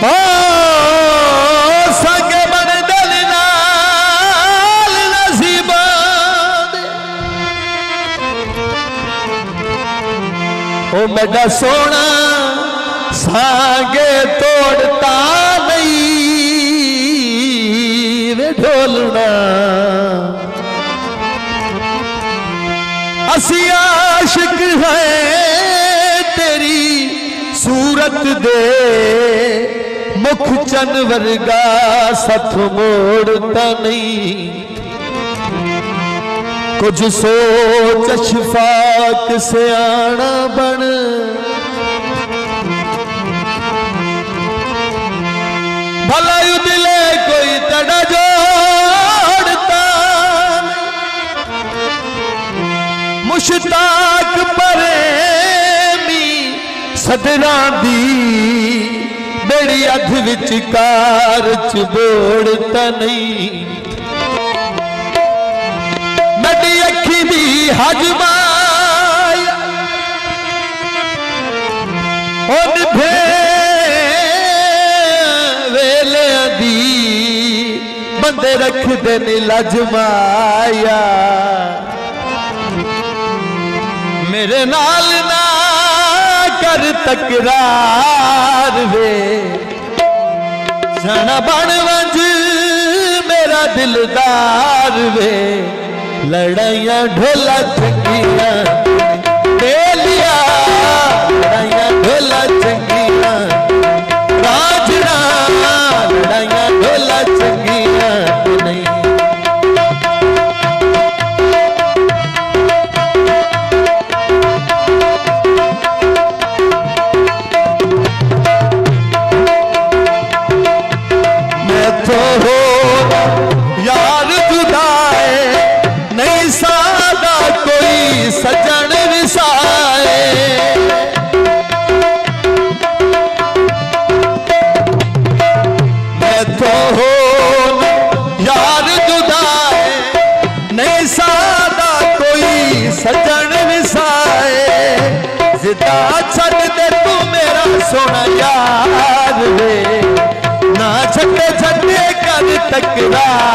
ओ संग बन दिल नाल नसीबा ओ मेरा सोना सांगे तोड़ता नहीं वे ढोलना असी आशिक है तेरी सूरत दे मुख चन वर्गा सथ मोड़ता नहीं कुछ सोच शफाक से आना बन भला यू दिले कोई तड़ा जोड़ता मुश्ताक प्रेमी सदरा दी बेड़ी अध विच कार च बोड़ता नहीं मेरी अखी दी हजमाया वेले दी बंदे रख दे लजमाया मेरे नाल ना कर तकरार वे सना बन वंज मेरा दिलदार वे लड़ाइयां ढोला चंगियां बेलिया लड़ाइयां ढोला चंगियां राजना लड़ाइयां ढोला चंगियां नहीं सजन विसाए मैं तो हो यार जुदाए नहीं सादा कोई सजन विसाए जिदा छड़ दे तू मेरा सोना यार वे ना छटे छटे कर तकरार।